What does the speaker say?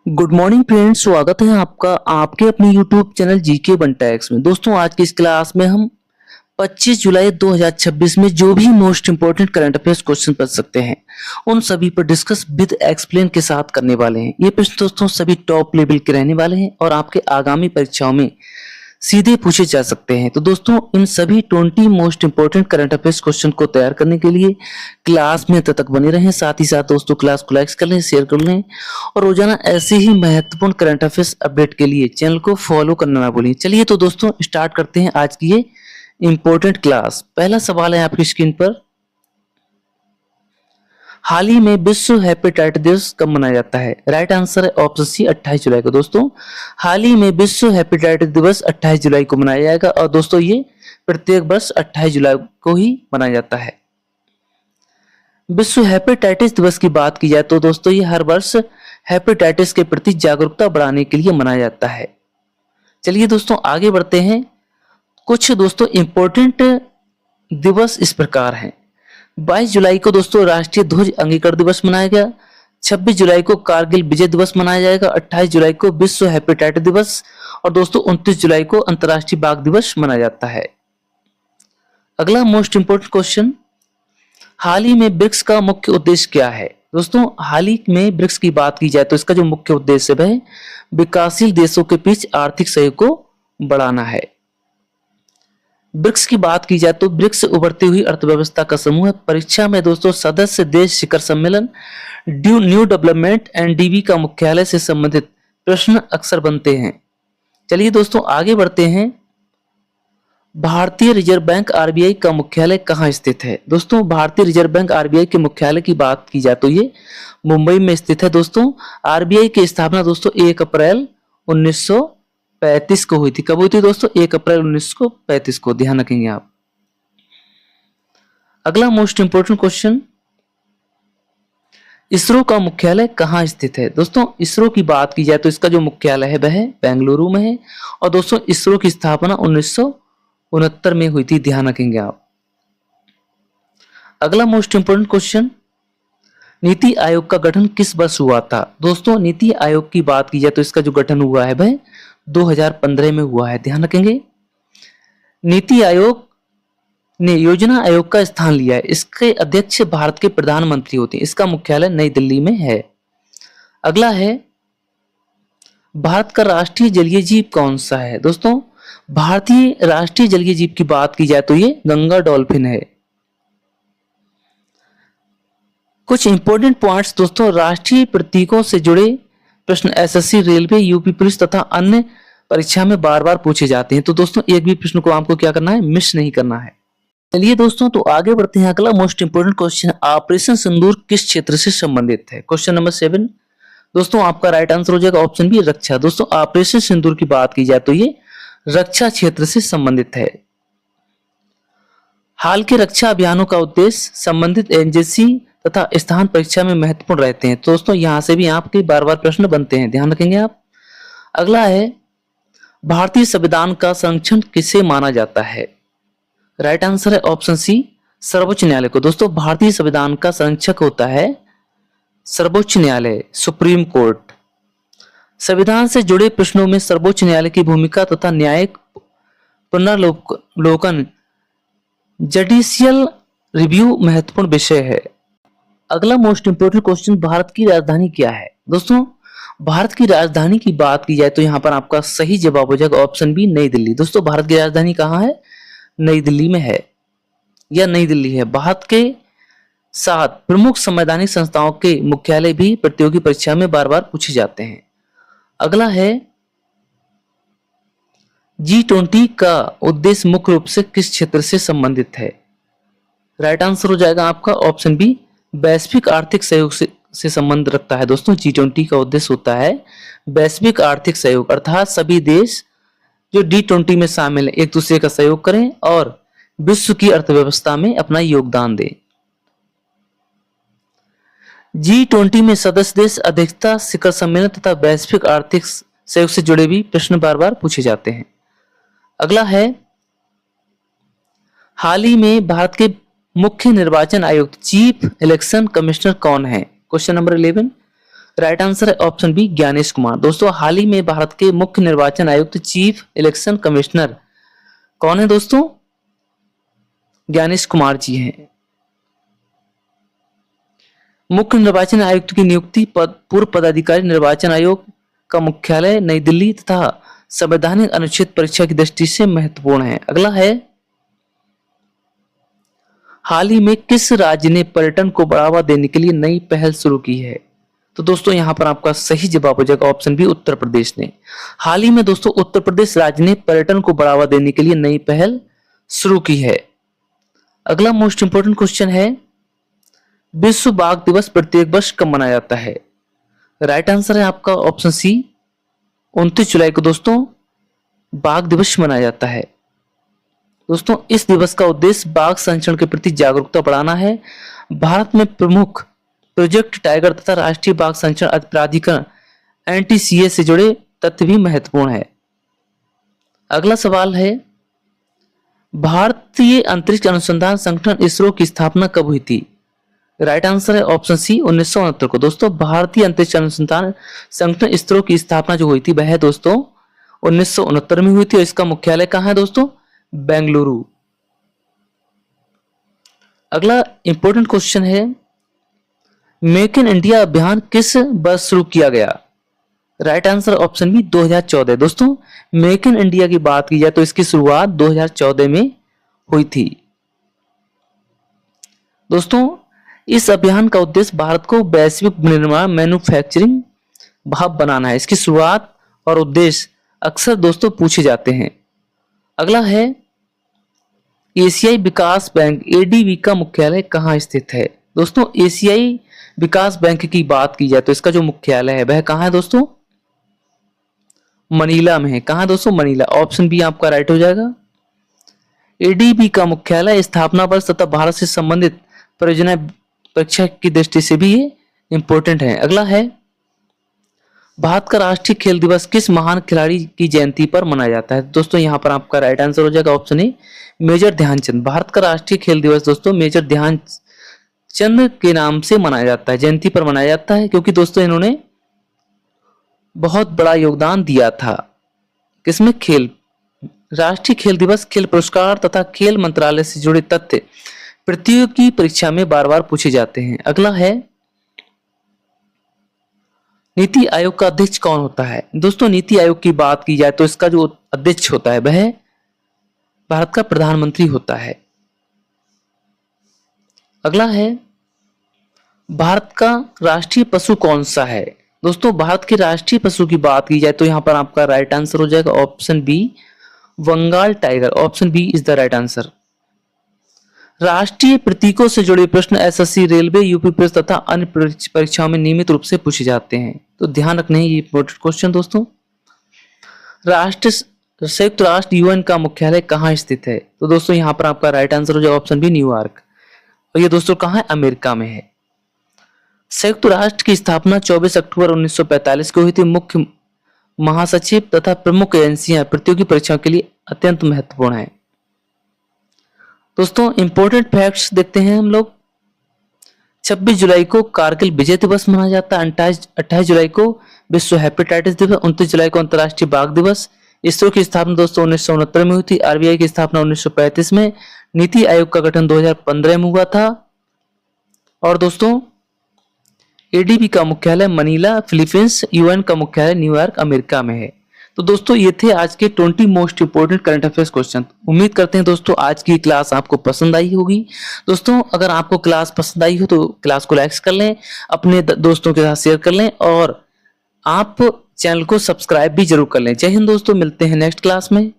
Good morning friends, स्वागत है आपका आपके अपने यूट्यूब चैनल जीके बंटा एक्स में। दोस्तों आज की इस क्लास में हम 25 जुलाई 2026 में जो भी most important current affairs question पढ़ सकते हैं उन सभी पर डिस्कस विद एक्सप्लेन के साथ करने वाले हैं। ये प्रश्न दोस्तों सभी टॉप लेवल के रहने वाले हैं और आपके आगामी परीक्षाओं में सीधे पूछे जा सकते हैं। तो दोस्तों इन सभी 20 most important current affairs question को तैयार करने के लिए क्लास में तब तक बने रहें। साथ ही साथ दोस्तों क्लास को लाइक कर लें, शेयर कर लें और रोजाना ऐसे ही महत्वपूर्ण करंट अफेयर्स अपडेट के लिए चैनल को फॉलो करना ना भूलें। चलिए तो दोस्तों स्टार्ट करते हैं आज की ये इंपॉर्टेंट क्लास। पहला सवाल है आपकी स्क्रीन पर, हाल ही में विश्व हेपेटाइटिस दिवस कब मनाया जाता है? राइट आंसर है ऑप्शन सी 28 जुलाई को। दोस्तों हाल ही में विश्व हेपेटाइटिस दिवस 28 जुलाई को मनाया जाएगा और दोस्तों ये प्रत्येक वर्ष 28 जुलाई को ही मनाया जाता है। विश्व हेपेटाइटिस दिवस की बात की जाए तो दोस्तों ये हर वर्ष हेपेटाइटिस के प्रति जागरूकता बढ़ाने के लिए मनाया जाता है। चलिए दोस्तों आगे बढ़ते हैं। कुछ दोस्तों इंपॉर्टेंट दिवस इस प्रकार हैं। 22 जुलाई को दोस्तों राष्ट्रीय ध्वज अंगीकरण दिवस मनाया गया। 26 जुलाई को कारगिल विजय दिवस मनाया जाएगा। 28 जुलाई को विश्व हेपेटाइटिस दिवस और दोस्तों 29 जुलाई को अंतर्राष्ट्रीय बाघ दिवस मनाया जाता है। अगला मोस्ट इंपोर्टेंट क्वेश्चन, हाल ही में ब्रिक्स का मुख्य उद्देश्य क्या है? दोस्तों हाल ही में ब्रिक्स की बात की जाए तो इसका जो मुख्य उद्देश्य है विकासशील देशों के बीच आर्थिक सहयोग को बढ़ाना है। ब्रिक्स की बात की जाए तो ब्रिक्स उभरती हुई अर्थव्यवस्था का समूह है। परीक्षा में दोस्तों सदस्य देश शिखर सम्मेलन, न्यू डेवलपमेंट एनडीबी का मुख्यालय से संबंधित प्रश्न अक्सर बनते हैं। चलिए दोस्तों आगे बढ़ते हैं। भारतीय रिजर्व बैंक आरबीआई का मुख्यालय कहाँ स्थित है? दोस्तों भारतीय रिजर्व बैंक आरबीआई के मुख्यालय की बात की जाए तो ये मुंबई में स्थित है। दोस्तों आरबीआई की स्थापना दोस्तों 1 अप्रैल 1935 को हुई थी। कब हुई थी दोस्तों? 1 अप्रैल 1935 को, ध्यान रखेंगे आप। अगला मोस्ट इंपोर्टेंट क्वेश्चन, इसरो का मुख्यालय कहाँ स्थित है? दोस्तों इसरो की बात की जाए तो इसका जो मुख्यालय है वह बेंगलुरु में है और दोस्तों इसरो की स्थापना 1969 में हुई थी, ध्यान रखेंगे आप। अगला most important question, NITI Aayog का गठन किस वर्ष हुआ था? दोस्तों नीति आयोग की बात की जाए तो इसका जो गठन हुआ है वह 2015 में हुआ है, ध्यान रखेंगे। नीति आयोग ने योजना आयोग का स्थान लिया है। इसके अध्यक्ष भारत के प्रधानमंत्री होते हैं। इसका मुख्यालय नई दिल्ली में है। अगला है, भारत का राष्ट्रीय जलीय जीव कौन सा है? दोस्तों भारतीय राष्ट्रीय जलीय जीव की बात की जाए तो ये गंगा डॉल्फिन है। कुछ इंपॉर्टेंट पॉइंट्स दोस्तों, राष्ट्रीय प्रतीकों से जुड़े प्रश्न एसएससी, रेलवे, यूपी पुलिस तथा अन्य परीक्षा में बार बार पूछे जाते हैं। तो दोस्तों एक भी प्रश्न को आपको क्या करना है, मिस नहीं करना है। चलिए दोस्तों तो आगे बढ़ते हैं। अगला मोस्ट इंपोर्टेंट क्वेश्चन, ऑपरेशन सिंदूर किस क्षेत्र से संबंधित है? क्वेश्चन नंबर 7 दोस्तों आपका राइट आंसर हो जाएगा ऑप्शन बी, रक्षा। दोस्तों ऑपरेशन सिंदूर की बात की जाए तो ये रक्षा क्षेत्र से संबंधित है। हाल के रक्षा अभियानों का उद्देश्य संबंधित एजेंसी तथा स्थान परीक्षा में महत्वपूर्ण रहते हैं। तो दोस्तों यहां से भी आपके बार बार प्रश्न बनते हैं, ध्यान रखेंगे आप। अगला है, भारतीय संविधान का संरक्षण किसे माना जाता है? राइट आंसर है ऑप्शन सी, सर्वोच्च न्यायालय को। दोस्तों भारतीय संविधान का संरक्षक होता है सर्वोच्च न्यायालय, सुप्रीम कोर्ट। संविधान से जुड़े प्रश्नों में सर्वोच्च न्यायालय की भूमिका तथा न्यायिक पुनर्लोकन, जुडिशियल रिव्यू महत्वपूर्ण विषय है। अगला मोस्ट इंपोर्टेंट क्वेश्चन, भारत की राजधानी क्या है? दोस्तों भारत की राजधानी की बात की जाए तो यहाँ पर आपका सही जवाब हो जाएगा ऑप्शन बी, नई दिल्ली। दोस्तों भारत की राजधानी कहाँ है? नई दिल्ली में है या नई दिल्ली है। भारत के साथ प्रमुख संवैधानिक संस्थाओं के मुख्यालय भी प्रतियोगी परीक्षा में बार बार पूछे जाते हैं। अगला है, G20 का उद्देश्य मुख्य रूप से किस क्षेत्र से संबंधित है? राइट आंसर हो जाएगा आपका ऑप्शन बी, वैश्विक आर्थिक सहयोग से संबंध रखता है। दोस्तों G20 का उद्देश्य होता है वैश्विक आर्थिक सहयोग, अर्थात सभी देश जो G20 में शामिल है एक दूसरे का सहयोग करें और विश्व की अर्थव्यवस्था में अपना योगदान दें। G20 में सदस्य देश अध्यक्षता, शिखर सम्मेलन तथा वैश्विक आर्थिक सहयोग से जुड़े भी प्रश्न बार बार पूछे जाते हैं। अगला है, हाल ही में भारत के मुख्य निर्वाचन आयुक्त चीफ इलेक्शन कमिश्नर कौन है? क्वेश्चन नंबर 11 राइट आंसर है ऑप्शन बी ज्ञानेश कुमार। दोस्तों हाल ही में भारत के मुख्य निर्वाचन आयुक्त चीफ इलेक्शन कमिश्नर कौन है दोस्तों? ज्ञानेश कुमार जी हैं। मुख्य निर्वाचन आयुक्त की नियुक्ति पूर्व पदाधिकारी निर्वाचन आयोग का मुख्यालय नई दिल्ली तथा संवैधानिक अनुच्छेद परीक्षा की दृष्टि से महत्वपूर्ण है। अगला है, हाल ही में किस राज्य ने पर्यटन को बढ़ावा देने के लिए नई पहल शुरू की है? तो दोस्तों यहां पर आपका सही जवाब हो जाएगा ऑप्शन बी उत्तर प्रदेश ने। हाल ही में दोस्तों उत्तर प्रदेश राज्य ने पर्यटन को बढ़ावा देने के लिए नई पहल शुरू की है। अगला मोस्ट इंपोर्टेंट क्वेश्चन है, विश्व बाघ दिवस प्रत्येक वर्ष कब मनाया जाता है? राइट आंसर है आपका ऑप्शन सी 29 जुलाई को दोस्तों बाघ दिवस मनाया जाता है। दोस्तों इस दिवस का उद्देश्य बाघ संरक्षण के प्रति जागरूकता बढ़ाना है। भारत में प्रमुख प्रोजेक्ट टाइगर तथा राष्ट्रीय बाघ संरक्षण प्राधिकरण NTCA से जुड़े तथ्य भी महत्वपूर्ण है। अगला सवाल है, भारतीय अंतरिक्ष अनुसंधान संगठन इसरो की स्थापना कब हुई थी? राइट आंसर है ऑप्शन सी 1969 को। दोस्तों भारतीय अंतरिक्ष अनुसंधान संगठन इसरो की स्थापना जो हुई थी वह दोस्तों 1969 में हुई थी और इसका मुख्यालय कहां है दोस्तों? बेंगलुरु। अगला इंपॉर्टेंट क्वेश्चन है, मेक इन इंडिया अभियान किस वर्ष शुरू किया गया? Right answer option B 2014। दोस्तों मेक इन इंडिया की बात की जाए तो इसकी शुरुआत 2014 में हुई थी। दोस्तों इस अभियान का उद्देश्य भारत को वैश्विक विनिर्माण मैन्युफैक्चरिंग हब बनाना है। इसकी शुरुआत और उद्देश्य अक्सर दोस्तों पूछे जाते हैं। अगला है, एशियाई विकास बैंक ADB का मुख्यालय कहां स्थित है? दोस्तों एशियाई विकास बैंक की बात की जाए तो इसका जो मुख्यालय है वह कहां है दोस्तों? मनीला में है। कहां दोस्तों? मनीला। ऑप्शन बी आपका राइट हो जाएगा। ADB का मुख्यालय, स्थापना वर्ष तथा भारत से संबंधित परियोजना परीक्षा की दृष्टि से भी ये इंपॉर्टेंट है। अगला है, भारत का राष्ट्रीय खेल दिवस किस महान खिलाड़ी की जयंती पर मनाया जाता है? दोस्तों यहां पर आपका राइट आंसर हो जाएगा option A major Dhyanchand. Bharat का राष्ट्रीय खेल दिवस दोस्तों मेजर ध्यानचंद के नाम से मनाया जाता है, जयंती पर मनाया जाता है, क्योंकि दोस्तों इन्होंने बहुत बड़ा योगदान दिया था। किसमें? खेल। राष्ट्रीय खेल दिवस, खेल पुरस्कार तथा खेल मंत्रालय से जुड़े तथ्य प्रतियोगी परीक्षा में बार बार पूछे जाते हैं। अगला है, नीति आयोग का अध्यक्ष कौन होता है? दोस्तों नीति आयोग की बात की जाए तो इसका जो अध्यक्ष होता है वह भारत का प्रधानमंत्री होता है। अगला है, भारत का राष्ट्रीय पशु कौन सा है? दोस्तों भारत के राष्ट्रीय पशु की बात की जाए तो यहां पर आपका राइट आंसर हो जाएगा option B Bengal tiger. Option B is the right answer. राष्ट्रीय प्रतीकों से जुड़े प्रश्न SSC, रेलवे, यूपी पुलिस तथा अन्य परीक्षाओं में नियमित रूप से पूछे जाते हैं, तो ध्यान रखने हैं ये इंपॉर्टेंट क्वेश्चन। दोस्तों संयुक्त राष्ट्र UN का मुख्यालय कहाँ स्थित है? तो दोस्तों यहाँ पर आपका राइट आंसर हो जाएगा ऑप्शन बी न्यूयॉर्क। और ये दोस्तों कहाँ है? अमेरिका में है। संयुक्त राष्ट्र की स्थापना 24 अक्टूबर 1945 को हुई थी। मुख्य महासचिव तथा प्रमुख एजेंसियां प्रतियोगी परीक्षाओं के लिए अत्यंत महत्वपूर्ण है। दोस्तों इंपॉर्टेंट फैक्ट्स देखते हैं हम लोग। 26 जुलाई को कारगिल विजय दिवस मनाया जाता है। 28 जुलाई को विश्व हेपेटाइटिस दिवस। 29 जुलाई को अंतर्राष्ट्रीय बाघ दिवस। इसरो की स्थापना दोस्तों 1969 में हुई थी। RBI की स्थापना 1935 में। नीति आयोग का गठन 2015 में हुआ था। और दोस्तों ADB का मुख्यालय मनीला फिलीपींस, UN का मुख्यालय न्यूयॉर्क अमेरिका में है। तो दोस्तों ये थे आज के 20 most important current affairs question. उम्मीद करते हैं दोस्तों आज की क्लास आपको पसंद आई होगी। दोस्तों अगर आपको क्लास पसंद आई हो तो क्लास को लाइक कर लें, अपने दोस्तों के साथ शेयर कर लें और आप चैनल को सब्सक्राइब भी जरूर कर लें। जय हिंद दोस्तों, मिलते हैं नेक्स्ट क्लास में।